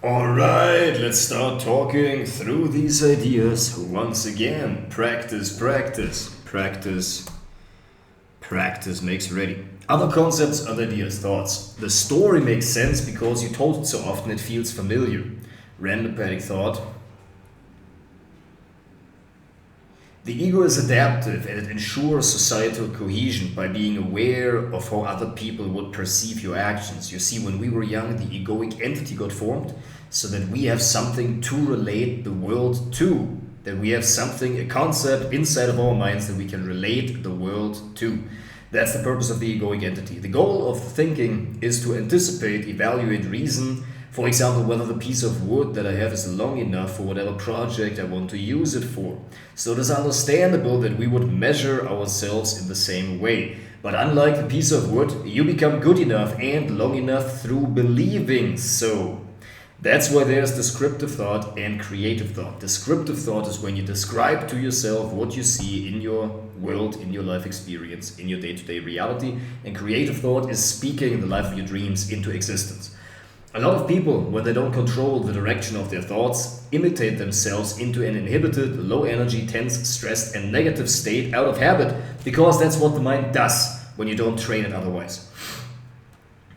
Alright, let's start talking through these ideas. Once again, practice, practice, practice, practice makes ready. Other concepts, other ideas, thoughts. The story makes sense because you told it so often it feels familiar. Random panic thought. The ego is adaptive and it ensures societal cohesion by being aware of how other people would perceive your actions. You see, when we were young, the egoic entity got formed so that we have something to relate the world to. That we have something, a concept inside of our minds that we can relate the world to. That's the purpose of the egoic entity. The goal of thinking is to anticipate, evaluate, reason. For example, whether the piece of wood that I have is long enough for whatever project I want to use it for. So it is understandable that we would measure ourselves in the same way. But unlike the piece of wood, you become good enough and long enough through believing so. That's why there's descriptive thought and creative thought. Descriptive thought is when you describe to yourself what you see in your world, in your life experience, in your day-to-day reality. And creative thought is speaking the life of your dreams into existence. A lot of people, when they don't control the direction of their thoughts, imitate themselves into an inhibited, low-energy, tense, stressed, and negative state out of habit, because that's what the mind does when you don't train it otherwise.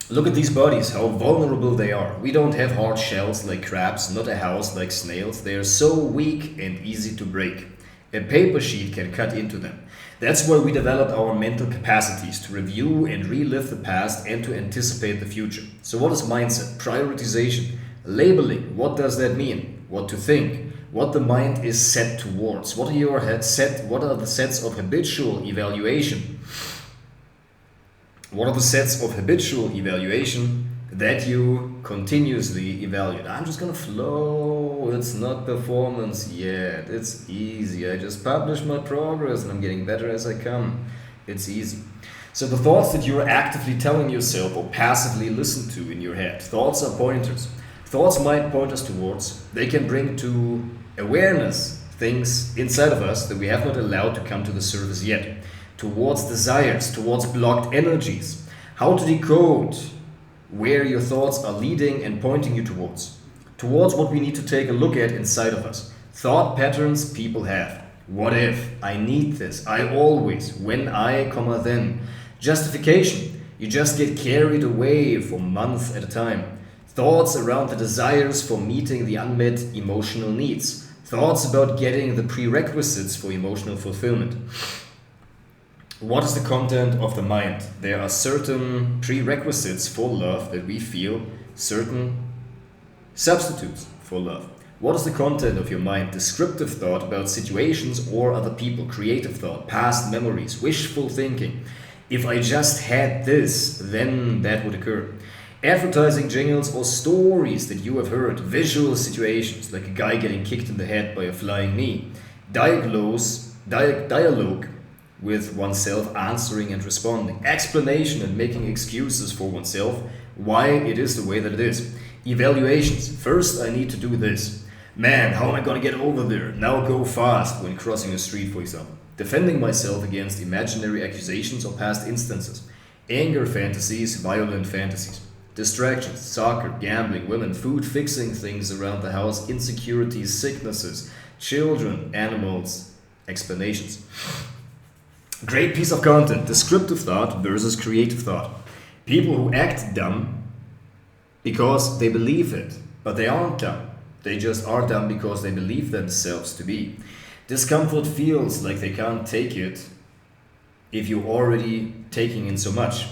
Look at these bodies, how vulnerable they are. We don't have hard shells like crabs, not a house like snails. They are so weak and easy to break. A paper sheet can cut into them. That's why we develop our mental capacities to review and relive the past and to anticipate the future. So what is mindset? Prioritization. Labeling. What does that mean? What to think. What the mind is set towards. What are the sets of habitual evaluation? What are the sets of habitual evaluation that you continuously evaluate? I'm just gonna flow. It's not performance yet. It's easy. I just publish my progress and I'm getting better as I come. It's easy. So the thoughts that you're actively telling yourself or passively listen to in your head, thoughts are pointers. Thoughts might point us towards, they can bring to awareness things inside of us that we have not allowed to come to the surface yet. Towards desires, towards blocked energies. How to decode where your thoughts are leading and pointing you towards what we need to take a look at inside of us. Thought patterns people have. What if? I need this. I always. When I, then. Justification. You just get carried away for months at a time. Thoughts around the desires for meeting the unmet emotional needs. Thoughts about getting the prerequisites for emotional fulfillment. What is the content of the mind? There are certain prerequisites for love that we feel, certain substitutes for love. What is the content of your mind? Descriptive thought about situations or other people, creative thought, past memories, wishful thinking. If I just had this, then that would occur. Advertising jingles or stories that you have heard, visual situations like a guy getting kicked in the head by a flying knee. Dialogue with oneself, answering and responding. Explanation and making excuses for oneself, why it is the way that it is. Evaluations. First I need to do this. Man, how am I gonna get over there? Now go fast when crossing a street, for example. Defending myself against imaginary accusations or past instances. Anger fantasies, violent fantasies. Distractions, soccer, gambling, women, food, fixing things around the house, insecurities, sicknesses, children, animals, explanations. Great piece of content, descriptive thought versus creative thought. People who act dumb because they believe it, but they aren't dumb. They just are dumb because they believe themselves to be. Discomfort feels like they can't take it if you're already taking in so much.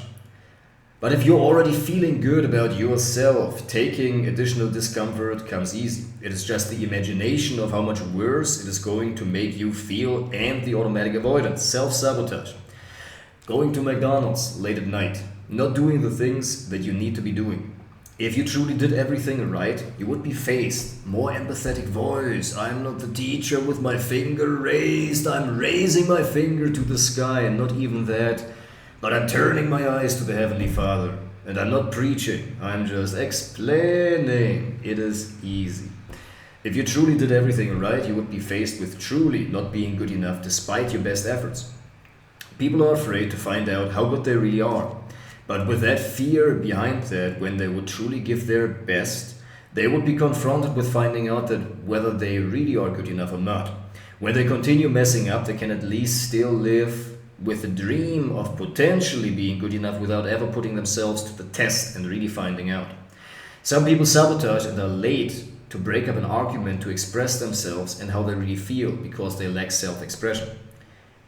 But if you're already feeling good about yourself, taking additional discomfort comes easy. It is just the imagination of how much worse it is going to make you feel and the automatic avoidance, self-sabotage. Going to McDonald's late at night, not doing the things that you need to be doing. If you truly did everything right, you would be faced. More empathetic voice. I'm not the teacher with my finger raised. I'm raising my finger to the sky and not even that. But I'm turning my eyes to the Heavenly Father. And I'm not preaching. I'm just explaining. It is easy. If you truly did everything right, you would be faced with truly not being good enough despite your best efforts. People are afraid to find out how good they really are. But with that fear behind that, when they would truly give their best, They would be confronted with finding out that whether they really are good enough or not. When they continue messing up, they can at least still live with the dream of potentially being good enough without ever putting themselves to the test and really finding out. Some people sabotage and are late to break up an argument to express themselves and how they really feel because they lack self-expression.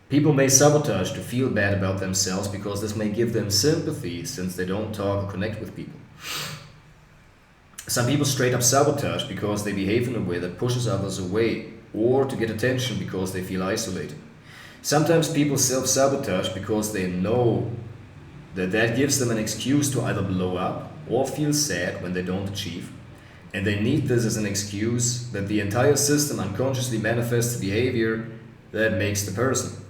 People may sabotage to feel bad about themselves because this may give them sympathy since they don't talk or connect with people. Some people straight up sabotage because they behave in a way that pushes others away or to get attention because they feel isolated. Sometimes people self-sabotage because they know that gives them an excuse to either blow up or feel sad when they don't achieve. And they need this as an excuse that the entire system unconsciously manifests the behavior that makes the person.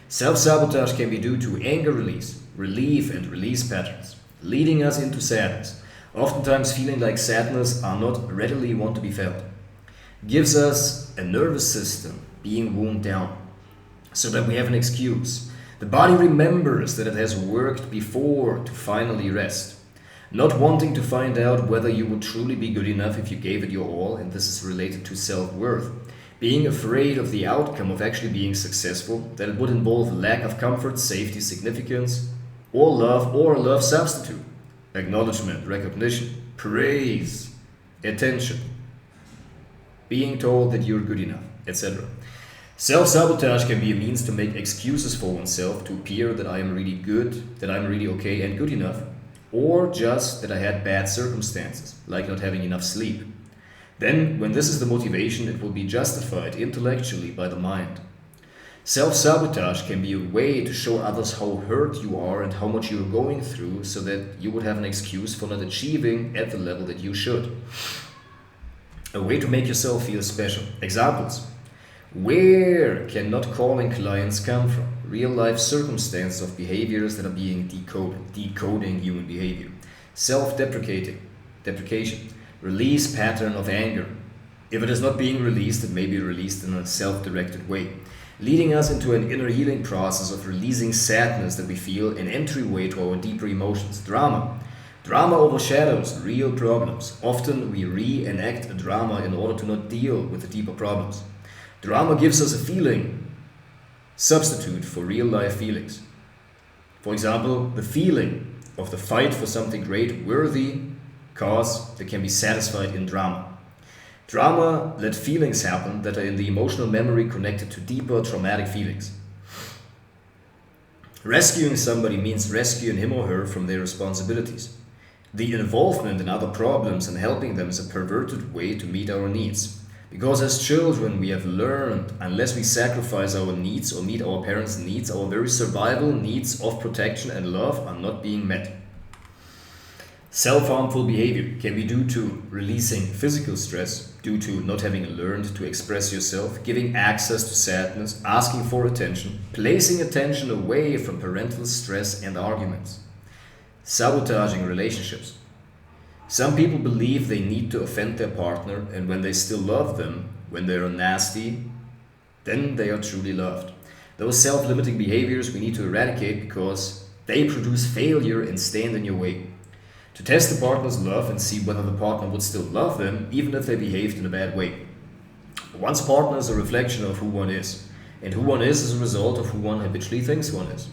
Self-sabotage can be due to anger release, relief and release patterns, leading us into sadness. Oftentimes feeling like sadness are not readily want to be felt. Gives us a nervous system being wound down, so that we have an excuse. The body remembers that it has worked before to finally rest. Not wanting to find out whether you would truly be good enough if you gave it your all, and this is related to self-worth. Being afraid of the outcome of actually being successful, that it would involve lack of comfort, safety, significance, or a love substitute. Acknowledgement, recognition, praise, attention. Being told that you're good enough, etc. Self-sabotage can be a means to make excuses for oneself to appear that I am really good, that I'm really okay and good enough, or just that I had bad circumstances, like not having enough sleep. Then, when this is the motivation, it will be justified intellectually by the mind. Self-sabotage can be a way to show others how hurt you are and how much you're going through so that you would have an excuse for not achieving at the level that you should. A way to make yourself feel special. Examples. Where can not calling clients come from? Real-life circumstances of behaviors that are being decoding human behavior. Deprecation. Release pattern of anger. If it is not being released, it may be released in a self-directed way, leading us into an inner healing process of releasing sadness that we feel, an entryway to our deeper emotions. Drama. Drama overshadows real problems. Often we reenact a drama in order to not deal with the deeper problems. Drama gives us a feeling substitute for real-life feelings. For example, the feeling of the fight for something great, worthy, cause that can be satisfied in drama. Drama let feelings happen that are in the emotional memory connected to deeper traumatic feelings. Rescuing somebody means rescuing him or her from their responsibilities. The involvement in other problems and helping them is a perverted way to meet our needs. Because as children we have learned, unless we sacrifice our needs or meet our parents' needs, our very survival needs of protection and love are not being met. Self-harmful behavior can be due to releasing physical stress, due to not having learned to express yourself, giving access to sadness, asking for attention, placing attention away from parental stress and arguments. Sabotaging relationships. Some people believe they need to offend their partner, and when they still love them, when they are nasty, then they are truly loved. Those self-limiting behaviors we need to eradicate because they produce failure and stand in your way. To test the partner's love and see whether the partner would still love them, even if they behaved in a bad way. One's partner is a reflection of who one is, and who one is a result of who one habitually thinks one is.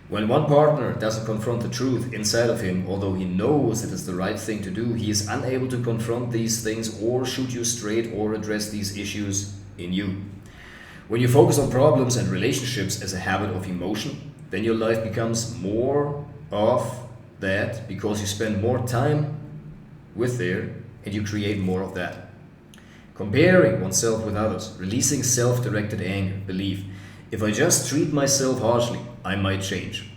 When one partner doesn't confront the truth inside of him, although he knows it is the right thing to do, he is unable to confront these things or shoot you straight or address these issues in you. When you focus on problems and relationships as a habit of emotion, then your life becomes more of that because you spend more time with there and you create more of that. Comparing oneself with others, releasing self-directed anger, belief. If I just treat myself harshly, I might change.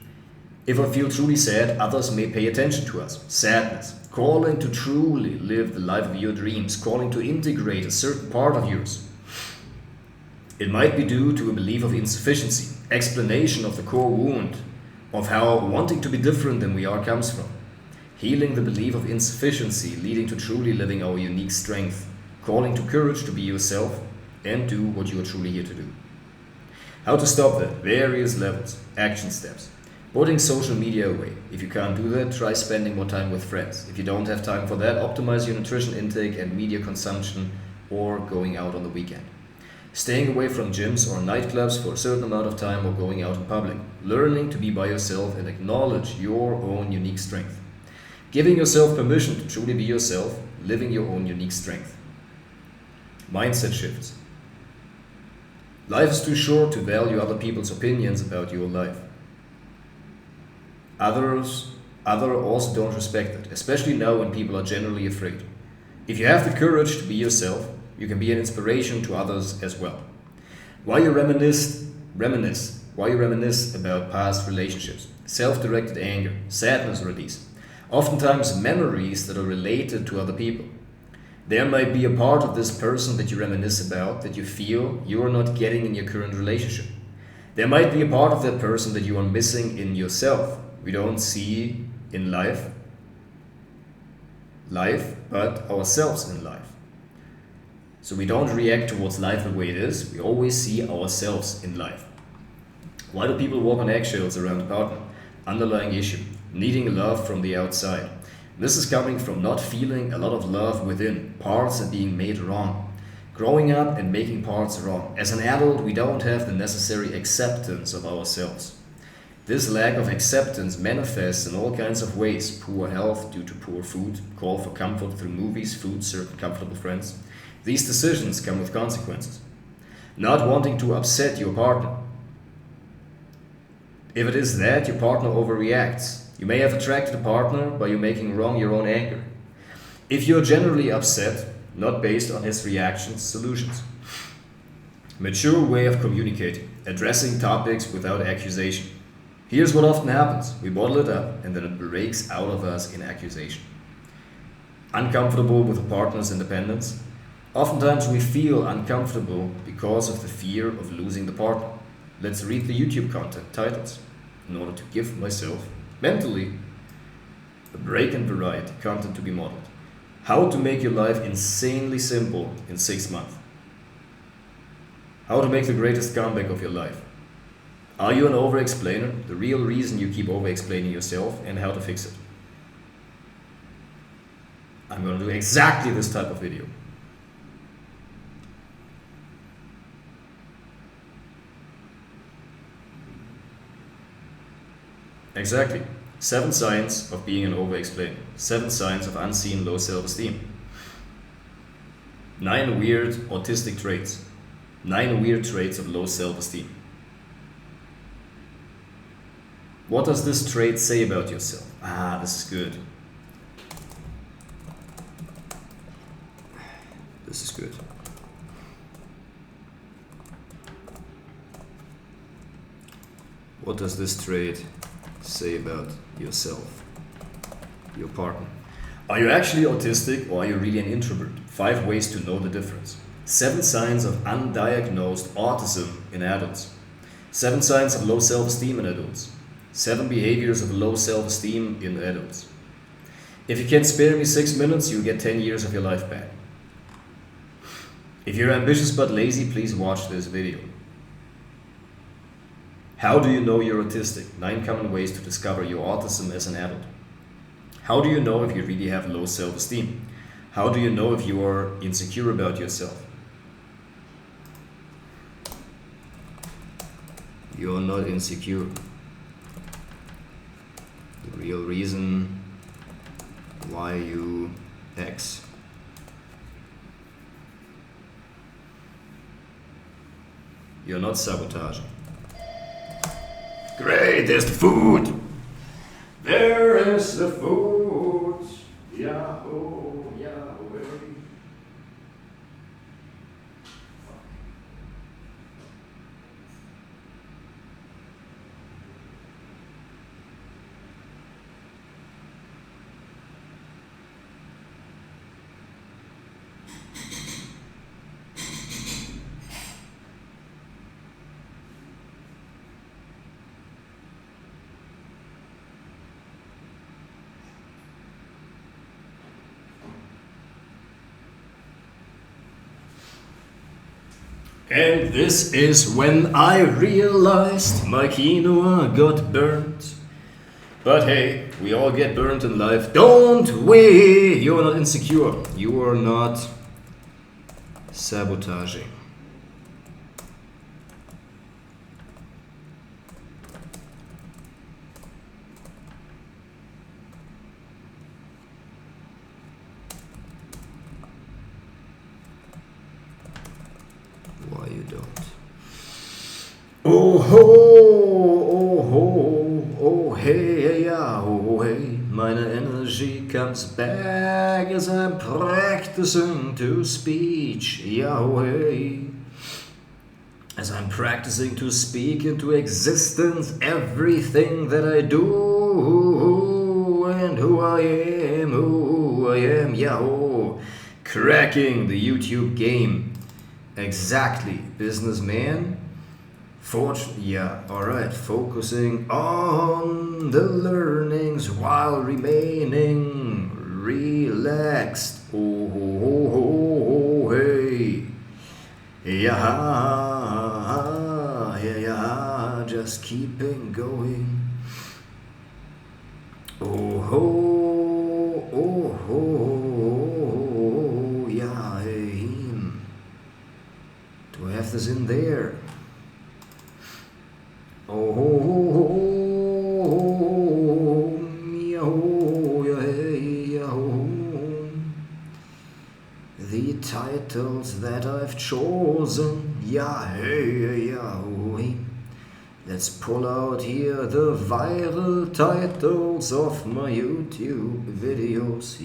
If I feel truly sad, others may pay attention to us. Sadness. Calling to truly live the life of your dreams. Calling to integrate a certain part of yours. It might be due to a belief of insufficiency. Explanation of the core wound of how wanting to be different than we are comes from. Healing the belief of insufficiency, leading to truly living our unique strength. Calling to courage to be yourself and do what you are truly here to do. How to stop that? Various levels. Action steps. Putting social media away. If you can't do that, try spending more time with friends. If you don't have time for that, optimize your nutrition intake and media consumption or going out on the weekend. Staying away from gyms or nightclubs for a certain amount of time or going out in public. Learning to be by yourself and acknowledge your own unique strength. Giving yourself permission to truly be yourself, living your own unique strength. Mindset shifts. Life is too short to value other people's opinions about your life. Others also don't respect it, especially now when people are generally afraid. If you have the courage to be yourself, you can be an inspiration to others as well. Why you reminisce about past relationships, self-directed anger, sadness release, oftentimes memories that are related to other people. There might be a part of this person that you reminisce about that you feel you are not getting in your current relationship. There might be a part of that person that you are missing in yourself. We don't see in life, but ourselves in life. So we don't react towards life the way it is, we always see ourselves in life. Why do people walk on eggshells around a partner? Underlying issue, needing love from the outside. This is coming from not feeling a lot of love within, parts are being made wrong. Growing up and making parts wrong. As an adult, we don't have the necessary acceptance of ourselves. This lack of acceptance manifests in all kinds of ways. Poor health due to poor food, call for comfort through movies, food, certain comfortable friends. These decisions come with consequences. Not wanting to upset your partner. If it is that your partner overreacts, you may have attracted a partner by you making wrong your own anger. If you're generally upset, not based on his reactions, solutions. Mature way of communicating, addressing topics without accusation. Here's what often happens. We bottle it up and then it breaks out of us in accusation. Uncomfortable with a partner's independence. Oftentimes we feel uncomfortable because of the fear of losing the partner. Let's read the YouTube content titles in order to give myself, mentally, a break and variety, content to be modeled. How to make your life insanely simple in 6 months. How to make the greatest comeback of your life. Are you an over-explainer? The real reason you keep over-explaining yourself and how to fix it. I'm going to do exactly this type of video. Exactly. 7 signs of being an over-explainer. 7 signs of unseen low self-esteem. 9 weird autistic traits. 9 weird traits of low self-esteem. What does this trait say about yourself? This is good. This is good. What does this trait say about yourself, your partner? Are you actually autistic or are you really an introvert? 5 ways to know the difference. 7 signs of undiagnosed autism in adults. 7 signs of low self-esteem in adults. 7 behaviors of low self-esteem in adults. If you can spare me 6 minutes, you'll get 10 years of your life back. If you're ambitious but lazy, please watch this video. How do you know you're autistic? 9 common ways to discover your autism as an adult. How do you know if you really have low self-esteem? How do you know if you are insecure about yourself? You're not insecure. The real reason why you X. You're not sabotaging. Great, there's the food! There is the food! Yahoo, Yahweh. And this is when I realized my quinoa got burnt. But hey, we all get burnt in life. Don't we? You're not insecure. You are not sabotaging. Why you don't? Oh ho, oh ho, oh hey, yeah, oh hey. Meine energy comes back as I'm practicing to speech, yeah, oh hey. As I'm practicing to speak into existence everything that I do and who I am, yeah, oh. Cracking the YouTube game. Exactly, businessman. Yeah, alright. Focusing on the learnings while remaining relaxed. Oh, ho, ho, ho, hey. Yeah, just keeping going. Oh, ho, yeah, hey. Do I have this in there? The titles that I've chosen, let's pull out here the viral titles of my YouTube videos,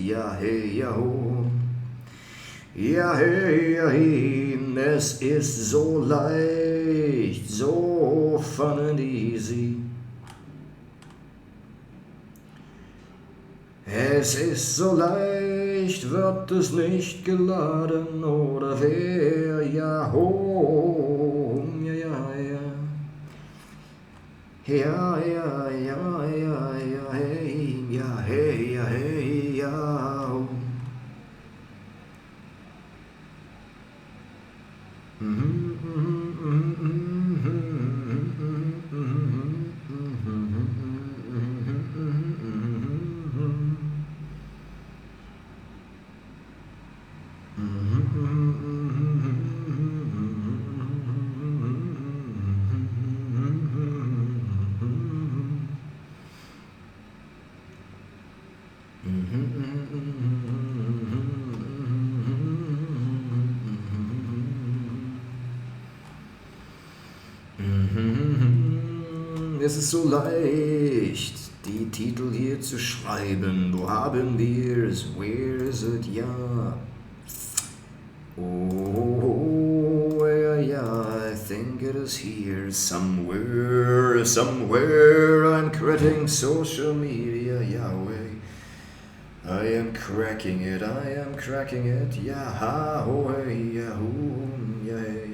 es ist so leicht, so fun and easy. Es ist so leicht, wird es nicht geladen oder wer, ja, ho, ja. Hey, ja. Es ist so leicht, die Titel hier zu schreiben. Wo haben wir's? Where is it? Ja. Oh, yeah, I think it is here. Somewhere, I'm creating social media, Yahweh. I am cracking it, Yahweh, Yahoo, yay.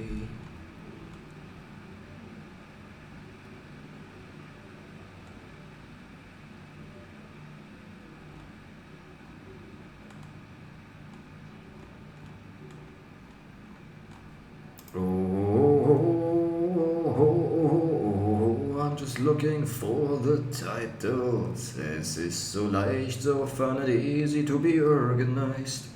I'm just looking for the titles. Es ist so leicht, so fun and easy to be organized.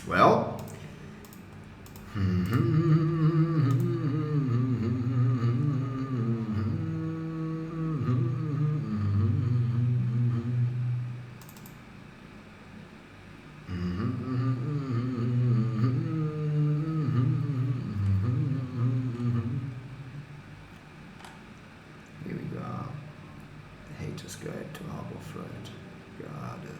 Well, here we go. The Hater's Guide to Harbor Freight. Got it.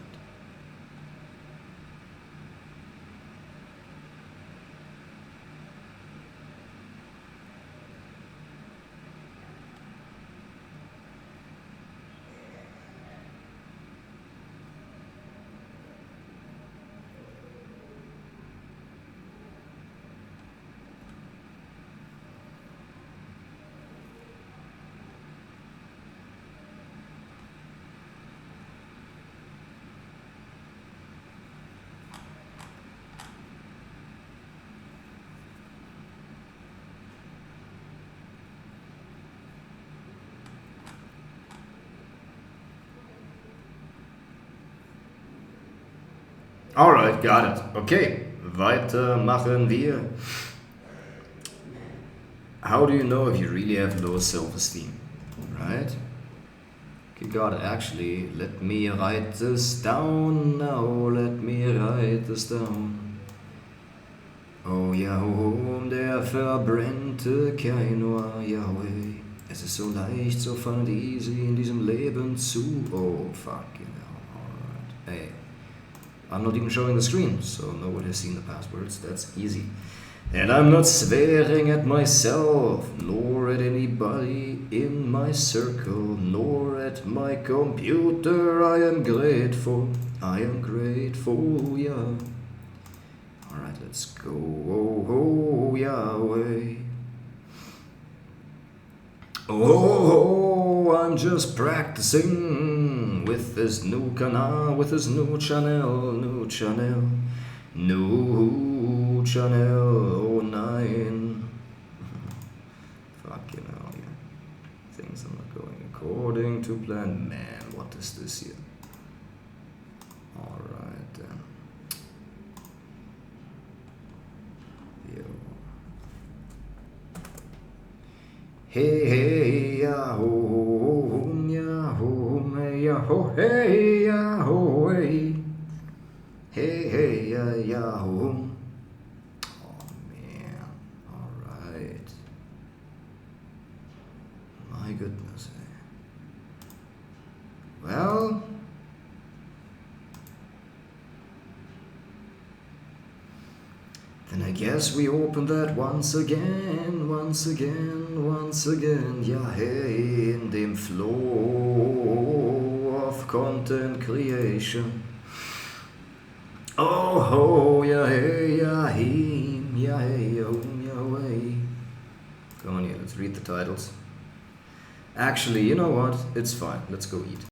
Alright, got it. Okay, weiter machen wir. How do you know if you really have low self-esteem? Right? Okay, got it. Actually, let me write this down now. Let me write this down. Oh ja, der verbrennte Kainor, Yahweh. Es ist so leicht, so fun and easy in diesem Leben zu. Oh, fucking hell. Alright. Hey, I'm not even showing the screen, so nobody has seen the passwords. That's easy. And I'm not swearing at myself, nor at anybody in my circle, nor at my computer. I am grateful, yeah. Alright, let's go. Oh, Yahweh. Oh, I'm just practicing with this new canal, with this new channel, oh 09. Fucking hell, yeah. Things are not going according to plan. Man, what is this here? Alright then. Yo. Hey, yahoo, yahoo, yahoo, hey, yahoo, hey, yahoo. Oh man, alright. My goodness. Well, then I guess we open that once again, yeah, hey, in dem flow of content creation. Oh, yeah, hey, yeah, him, yeah, hey, yeah, way. Come on here, let's read the titles. Actually, you know what? It's fine. Let's go eat.